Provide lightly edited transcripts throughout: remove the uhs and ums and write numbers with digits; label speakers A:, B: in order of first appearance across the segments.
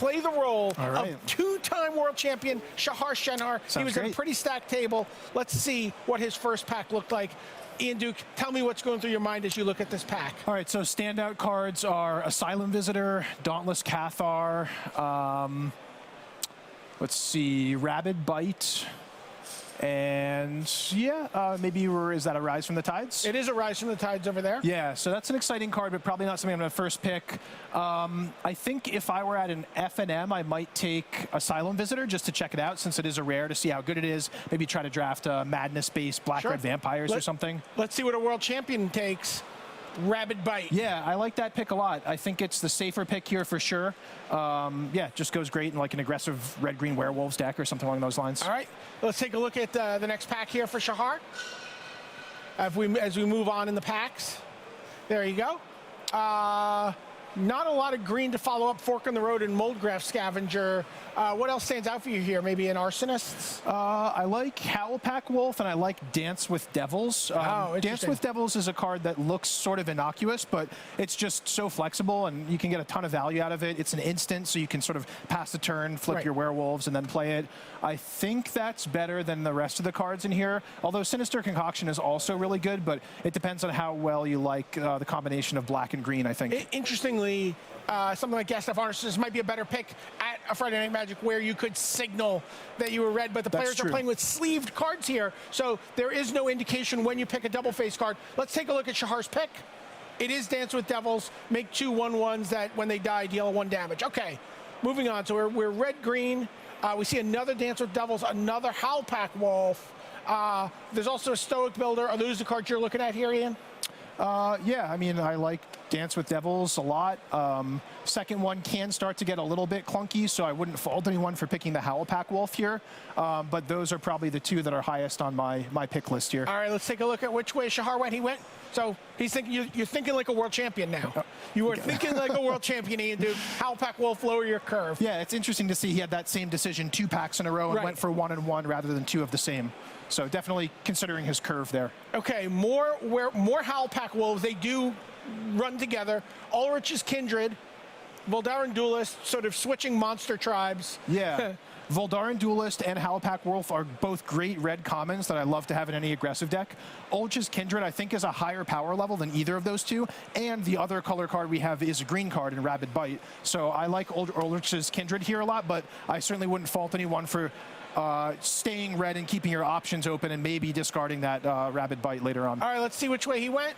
A: play the role of two-time world champion Shenhar. He was in a pretty stacked table. Let's see what his first pack looked like. Ian Duke, tell me what's going through your mind as you look at this pack.
B: All right, so standout cards are Asylum Visitor, Dauntless Cathar, let's see, Rabid Bite, and yeah, maybe is that a Rise from the Tides?
A: It is a Rise from the Tides over there.
B: Yeah, so that's an exciting card, but probably not something I'm going to first pick. I think if I were at an FNM, I might take Asylum Visitor just to check it out, since it is a rare, to see how good it is. Maybe try to draft Madness-based Black-Red Vampires or something.
A: Let's see what a world champion takes. Rabid Bite.
B: Yeah, I like that pick a lot. I think it's the safer pick here for sure. Yeah, just goes great in like an aggressive red-green werewolves deck or something along those lines.
A: All right, let's take a look at the next pack here for Shenhar. As we move on in the packs. There you go. Not a lot of green to follow up Fork in the Road and Moldgraph Scavenger. What else stands out for you here? Maybe an Arsonist?
B: I like Howlpack Wolf, and I like Dance with Devils. Dance with Devils is a card that looks sort of innocuous, but it's just so flexible, and you can get a ton of value out of it. It's an instant, so you can sort of pass the turn, flip your werewolves, and then play it. I think that's better than the rest of the cards in here, although Sinister Concoction is also really good, but it depends on how well you like the combination of black and green, I think.
A: Interestingly, something like Gas of Arsonist might be a better pick at a Friday Night Magic where you could signal that you were red, but the players are playing with sleeved cards here, so there is no indication when you pick a double face card. Let's take a look at Shenhar's pick. It is Dance with Devils, make 2 1/1s that when they die deal 1 damage. Okay, moving on. So we're red-green. We see another Dance with Devils, another Howlpack Wolf. There's also a Stoic Builder. Are those the cards you're looking at here, Ian?
B: Yeah, I mean, I like Dance with Devils a lot. Second one can start to get a little bit clunky, so I wouldn't fault anyone for picking the Howlpack Wolf here. But those are probably the 2 that are highest on my pick list here.
A: All right, let's take a look at which way Shenhar went. He went. So he's thinking. You're thinking like a world champion now. You are thinking like a world champion, Ian Duke. Howlpack Wolf, lower your curve.
B: Yeah, it's interesting to see he had that same decision 2 packs in a row and went for 1 and 1 rather than 2 of the same. So definitely considering his curve there.
A: Okay, more Howlpack Wolves. They do run together. Ulrich's Kindred, Voldaren Duelist, sort of switching monster tribes.
B: Yeah. Voldaren Duelist and Howlpack Wolf are both great red commons that I love to have in any aggressive deck. Ulrich's Kindred, I think, is a higher power level than either of those 2, and the other color card we have is a green card in Rabid Bite. So I like Ulrich's Kindred here a lot, but I certainly wouldn't fault anyone for staying red and keeping your options open and maybe discarding that Rabid Bite later on.
A: All right, let's see which way he went.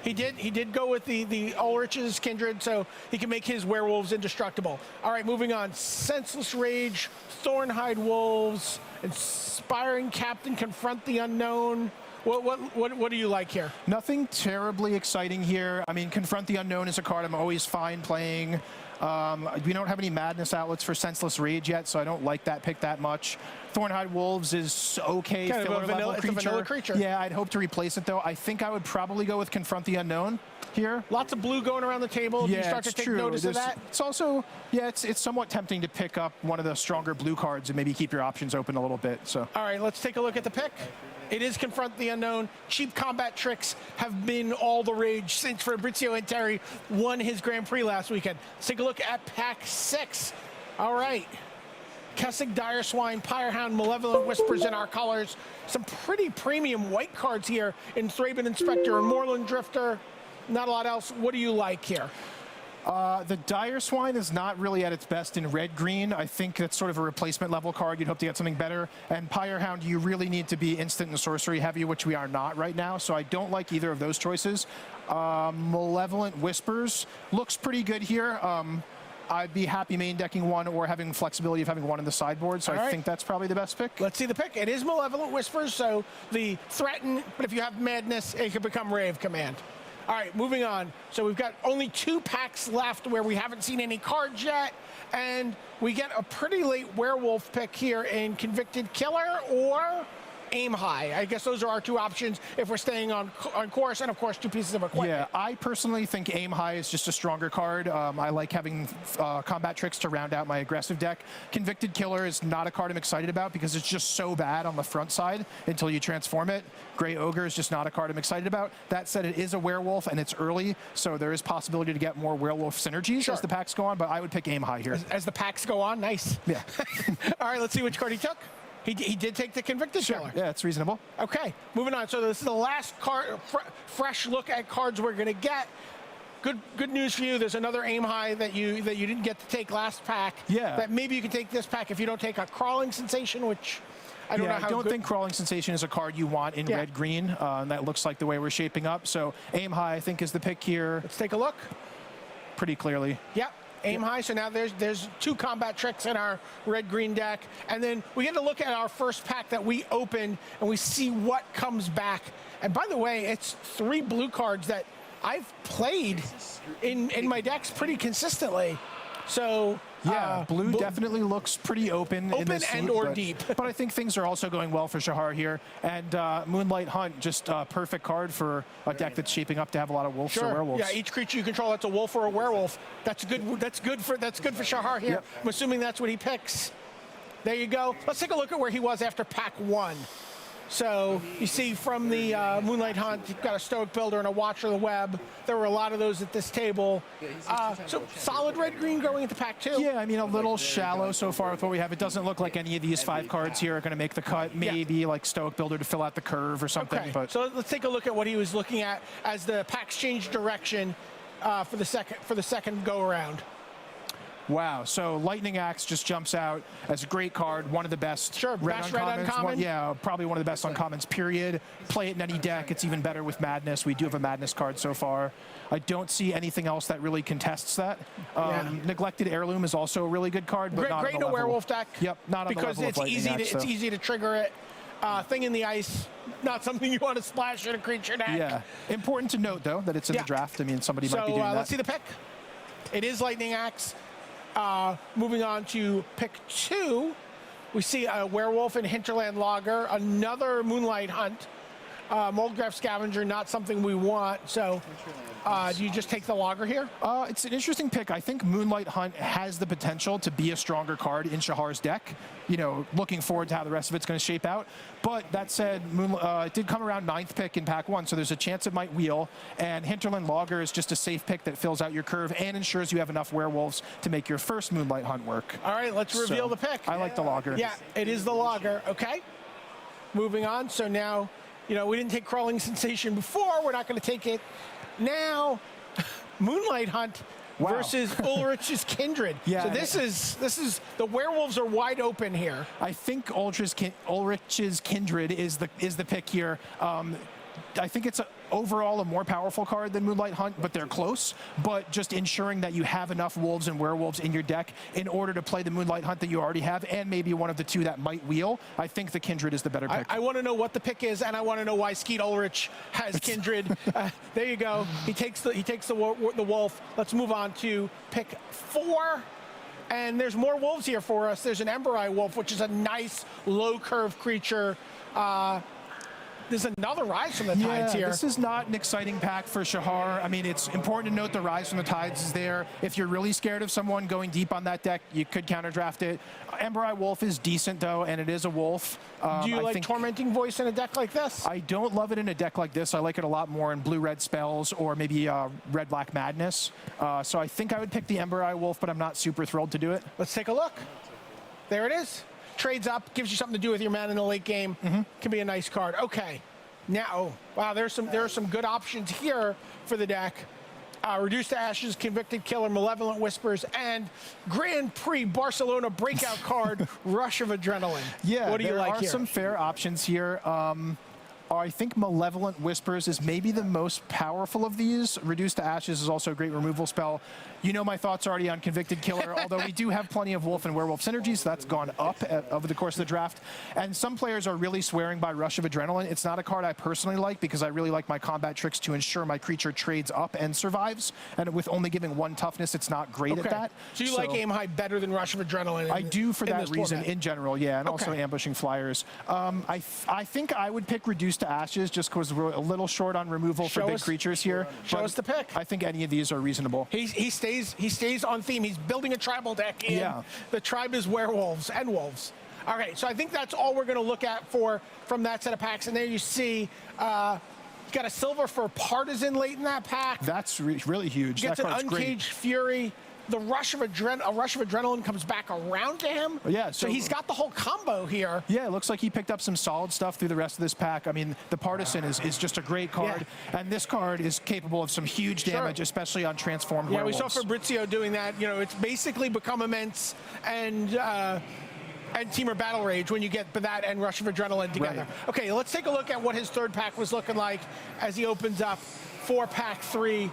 A: He did go with the Ulrich's Kindred, so he can make his werewolves indestructible. All right, moving on. Senseless Rage, Thornhide Wolves, Inspiring Captain, Confront the Unknown. What do you like here?
B: Nothing terribly exciting here. I mean, Confront the Unknown is a card I'm always fine playing. We don't have any Madness outlets for Senseless Rage yet, so I don't like that pick that much. Thornhide Wolves is okay.
A: Kind of a vanilla creature.
B: Yeah, I'd hope to replace it, though. I think I would probably go with Confront the Unknown here.
A: Lots of blue going around the table.
B: Yeah,
A: you start to take notice of that?
B: It's also, yeah, it's somewhat tempting to pick up one of the stronger blue cards and maybe keep your options open a little bit. So.
A: All right, let's take a look at the pick. It is Confront the Unknown. Cheap combat tricks have been all the rage since Fabrizio Interi won his Grand Prix last weekend. Let's take a look at pack 6. All right. Kessig, Dire Swine, Pyrehound, Malevolent Whispers in our colors. Some pretty premium white cards here in Thraben Inspector and Moorland Drifter. Not a lot else. What do you like here?
B: The Dire Swine is not really at its best in red-green. I think that's sort of a replacement level card. You'd hope to get something better. And Pyrehound, you really need to be instant and sorcery heavy, which we are not right now. So I don't like either of those choices. Malevolent Whispers looks pretty good here. I'd be happy main decking 1 or having flexibility of having 1 in the sideboard. So I think that's probably the best pick.
A: Let's see the pick. It is Malevolent Whispers, so the threaten, but if you have Madness, it can become Rave Command. All right, moving on. So we've got only 2 packs left where we haven't seen any cards yet, and we get a pretty late werewolf pick here in Convicted Killer or Aim High. I guess those are our two options if we're staying on course, and of course 2 pieces of equipment.
B: Yeah, I personally think Aim High is just a stronger card. I like having combat tricks to round out my aggressive deck. Convicted Killer is not a card I'm excited about because it's just so bad on the front side until you transform it. Grey Ogre is just not a card I'm excited about. That said, it is a werewolf and it's early, so there is possibility to get more werewolf synergies as the packs go on, but I would pick Aim High here.
A: As the packs go on, nice.
B: Yeah.
A: All right, let's see which card he took. He did take the Convicted Killer.
B: Yeah, it's reasonable.
A: Okay, moving on. So this is the last card, fresh look at cards we're going to get. Good news for you. There's another Aim High that you didn't get to take last pack.
B: Yeah.
A: That maybe you can take this pack if you don't take a Crawling Sensation, which I don't know how
B: I don't think Crawling Sensation is a card you want in red-green. And that looks like the way we're shaping up. So Aim High, I think, is the pick here.
A: Let's take a look.
B: Pretty clearly.
A: Yep. Aim High, so now there's 2 combat tricks in our red-green deck, and then we get to look at our first pack that we open, and we see what comes back. And by the way, it's 3 blue cards that I've played in my decks pretty consistently. So
B: yeah, blue definitely looks pretty open in this
A: and or deep.
B: But I think things are also going well for Shenhar here. And Moonlight Hunt, just a perfect card for a deck that's shaping up to have a lot of wolves or werewolves.
A: Yeah, each creature you control, that's a wolf or a werewolf. That's good. That's good for Shenhar here.
B: Yep.
A: I'm assuming that's what he picks. There you go. Let's take a look at where he was after pack 1. So you see from the Moonlight Hunt, you've got a Stoic Builder and a Watcher of the Web. There were a lot of those at this table. So solid red-green going into pack 2.
B: Yeah, I mean, a little shallow so far with what we have. It doesn't look like any of these 5 cards here are going to make the cut. Maybe like Stoic Builder to fill out the curve or something.
A: Okay.
B: But
A: So let's take a look at what he was looking at as the packs change direction for the second go-around.
B: Wow, so Lightning Axe just jumps out as a great card, one of the best
A: red uncommon.
B: Probably one of the best uncommons, period. Play it in any deck. It's even better with Madness. We do have a Madness card so far. I don't see anything else that really contests that. Neglected Heirloom is also a really good card, but not
A: great
B: on
A: in
B: the
A: a
B: level.
A: werewolf deck.
B: Yep, not on the level of Lightning Axe.
A: It's easy to trigger it. Thing in the Ice, not something you want to splash in a creature deck.
B: Yeah, important to note, though, that it's in the draft. I mean, somebody might be doing that.
A: Let's see the pick. It is Lightning Axe. Moving on to pick 2, we see a Werewolf and Hinterland Logger, another Moonlight Hunt, Moldgraph Scavenger, not something we want. So do you just take the Logger here?
B: It's an interesting pick. I think Moonlight Hunt has the potential to be a stronger card in Shahar's deck. You know, looking forward to how the rest of it's going to shape out. But that said, it did come around 9th pick in pack 1, so there's a chance it might wheel. And Hinterland Logger is just a safe pick that fills out your curve and ensures you have enough werewolves to make your first Moonlight Hunt work.
A: All right, let's reveal the pick.
B: I like the Logger.
A: Yeah, it is the Logger. Okay. Moving on. So now, you know, we didn't take Crawling Sensation before. We're not going to take it now. Moonlight Hunt versus Ulrich's Kindred.
B: Yeah,
A: so this is the werewolves are wide open here.
B: I think Ulrich's Kindred is the pick here. I think it's overall a more powerful card than Moonlight Hunt, but they're close. But just ensuring that you have enough wolves and werewolves in your deck in order to play the Moonlight Hunt that you already have, and maybe one of the 2 that might wheel, I think the Kindred is the better pick.
A: I want to know what the pick is, and I want to know why Skeet Ulrich has Kindred. There you go. He takes the wolf. Let's move on to pick 4. And there's more wolves here for us. There's an Ember Eye Wolf, which is a nice low curve creature. There's another Rise from the Tides here.
B: This is not an exciting pack for Shenhar. I mean, it's important to note the Rise from the Tides is there. If you're really scared of someone going deep on that deck, you could counter draft it. Ember Eye Wolf is decent, though, and it is a wolf.
A: Do you like Tormenting Voice in a deck like this?
B: I don't love it in a deck like this. I like it a lot more in blue-red spells or maybe red-black Madness. So I think I would pick the Ember Eye Wolf, but I'm not super thrilled to do it.
A: Let's take a look. There it is. Trades up, gives you something to do with your mana in the late game. Can be a nice card. Okay. Now, wow, there are some good options here for the deck. Reduced to Ashes, Convicted Killer, Malevolent Whispers, and Grand Prix Barcelona breakout card, Rush of Adrenaline.
B: Yeah,
A: what do you like here?
B: There are some fair options here. I think Malevolent Whispers is maybe the most powerful of these. Reduce to Ashes is also a great removal spell. You know my thoughts already on Convicted Killer, although we do have plenty of Wolf and Werewolf synergies, so that's gone up over the course of the draft. And some players are really swearing by Rush of Adrenaline. It's not a card I personally like because I really like my combat tricks to ensure my creature trades up and survives. And with only giving 1 toughness, it's not great at that.
A: So you like Aim High better than Rush of Adrenaline?
B: I do for that reason in general, yeah, and also ambushing flyers. I think I would pick Reduce to Ashes just because we're a little short on removal for big creatures here.
A: Show us the pick.
B: I think any of these are reasonable.
A: He stays on theme. He's building a tribal deck in. The tribe is werewolves and wolves. All right, so I think that's all we're going to look at from that set of packs. And there you see got a silver for Partisan late in that pack.
B: That's really huge.
A: Gets an Uncaged Fury. The Rush of Adrenaline comes back around to him.
B: Yeah,
A: so he's got the whole combo here.
B: Yeah, it looks like he picked up some solid stuff through the rest of this pack. I mean, the Partisan is just a great card, and this card is capable of some huge damage, especially on transformed werewolves.
A: We saw Fabrizio doing that. You know, it's basically become Immense and Temur Battle Rage when you get that and Rush of Adrenaline together. Okay, let's take a look at what his third pack was looking like as he opens up for pack 3.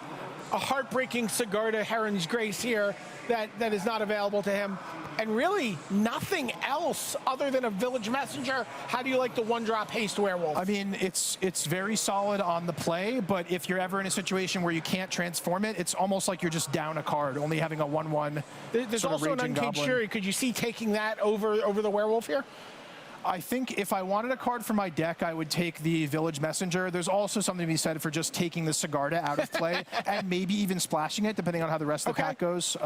A: A heartbreaking Sigarda Heron's Grace here that is not available to him. And really nothing else other than a Village Messenger. How do you like the 1-drop Haste Werewolf?
B: I mean, it's very solid on the play, but if you're ever in a situation where you can't transform it, it's almost like you're just down a card, only having a 1/1.
A: There's also an Uncaged Fury. Could you see taking that over the Werewolf here?
B: I think if I wanted a card for my deck, I would take the Village Messenger. There's also something to be said for just taking the Sigarda out of play and maybe even splashing it, depending on how the rest of the pack goes.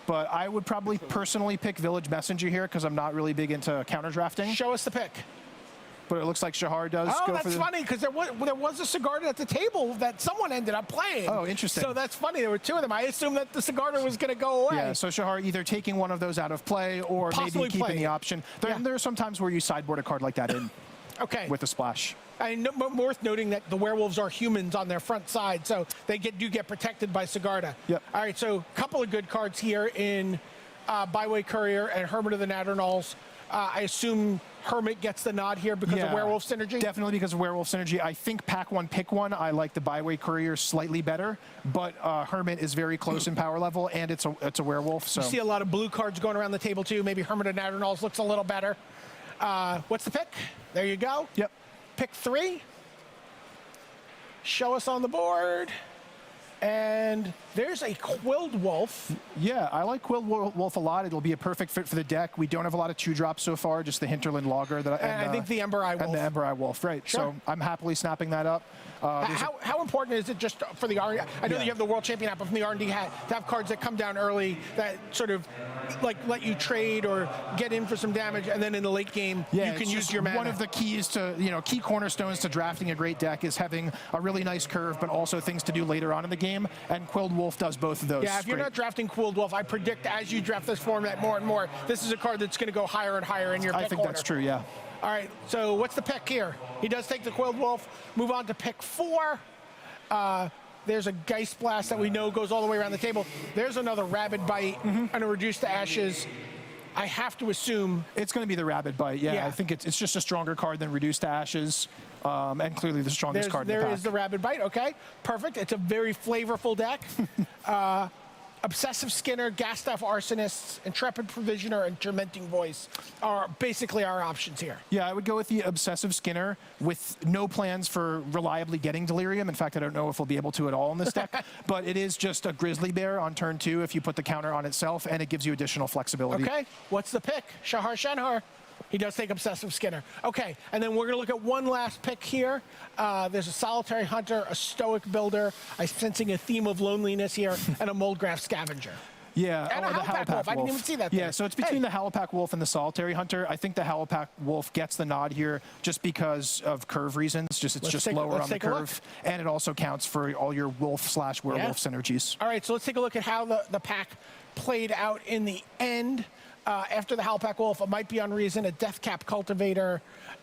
B: But I would probably personally pick Village Messenger here because I'm not really big into counter drafting.
A: Show us the pick.
B: But it looks like Shenhar does
A: go
B: for the...
A: that's funny, because there was a Sigarda at the table that someone ended up playing.
B: Oh, interesting.
A: So that's funny. There were 2 of them. I assumed that the Sigarda was going to go away.
B: Yeah, so Shenhar either taking one of those out of play or maybe keeping the option. There are some times where you sideboard a card like that in with a splash.
A: And worth noting that the werewolves are humans on their front side, so they do get protected by Sigarda.
B: Yep.
A: All right, so a couple of good cards here in Byway Courier and Hermit of the Natternalls. I assume Hermit gets the nod here because of Werewolf synergy?
B: Definitely because of Werewolf synergy. I think pack 1, pick 1. I like the Byway Courier slightly better, but Hermit is very close in power level, and it's a werewolf. So
A: you see a lot of blue cards going around the table too. Maybe Hermit of Natternalls looks a little better. What's the pick? There you go.
B: Yep.
A: Pick 3. Show us on the board. And there's a Quilled Wolf.
B: Yeah, I like Quilled Wolf a lot. It'll be a perfect fit for the deck. We don't have a lot of 2-drops so far, just the Hinterland Logger. And
A: I think the Ember Eye Wolf.
B: And the Ember Eye Wolf, right. Sure. So I'm happily snapping that up.
A: How important is it just for the R&D? I know that you have the World Champion app, but from the R&D hat, to have cards that come down early that sort of like let you trade or get in for some damage, and then in the late game you can use your mana.
B: One of the keys to, key cornerstones to drafting a great deck is having a really nice curve, but also things to do later on in the game, and Quilled Wolf does both of those.
A: Yeah, if you're not drafting Quilled Wolf, I predict as you draft this format more and more, this is a card that's going to go higher and higher in your pick order.
B: I think that's true, yeah.
A: All right, so what's the pick here? He does take the Quilled Wolf. Move on to pick 4. There's a Geist Blast that we know goes all the way around the table. There's another Rabid Bite and a Reduce to Ashes. I have to assume
B: it's going to be the Rabid Bite. Yeah, I think it's just a stronger card than Reduce to Ashes, and clearly the strongest card in the pack.
A: There is the Rabid Bite. Okay, perfect. It's a very flavorful deck. Obsessive Skinner, Gastaff Arsonists, Intrepid Provisioner, and Tormenting Voice are basically our options here.
B: Yeah, I would go with the Obsessive Skinner with no plans for reliably getting Delirium. In fact, I don't know if we'll be able to at all in this deck, but it is just a Grizzly Bear on turn 2 if you put the counter on itself, and it gives you additional flexibility.
A: Okay, what's the pick? Shenhar. He does take Obsessive Skinner. Okay, and then we're going to look at one last pick here. There's a Solitary Hunter, a Stoic Builder. I'm sensing a theme of loneliness here, and a Moldgraph Scavenger.
B: Yeah,
A: and a Howlpack Wolf. I didn't even see that there.
B: Yeah, so it's between the Howlpack Wolf and the Solitary Hunter. I think the Howlpack Wolf gets the nod here just because of curve reasons. It's just lower on the curve. And it also counts for all your wolf/werewolf synergies.
A: All right, so let's take a look at how the pack played out in the end. After the Howlpack Wolf, it might be on reason, a Deathcap Cultivator,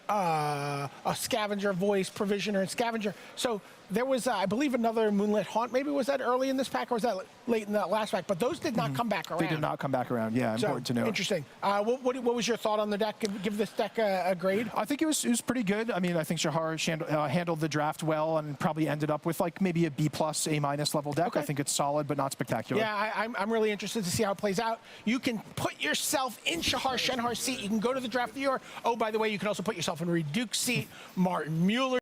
A: a Scavenger, Voice, Provisioner, and Scavenger. So there was, I believe, another Moonlit Haunt. Maybe was that early in this pack, or was that late in that last pack? But those did not come back around.
B: They did not come back around. Yeah, important to know.
A: Interesting. What was your thought on the deck? Give this deck a grade?
B: I think it was pretty good. I mean, I think Shenhar handled the draft well and probably ended up with like maybe a B+, A- level deck.
A: Okay.
B: I think it's solid, but not spectacular.
A: Yeah, I'm really interested to see how it plays out. You can put yourself in Shenhar's seat. You can go to the draft viewer. Oh, by the way, you can also put yourself in Reduke's seat. Martin Mueller.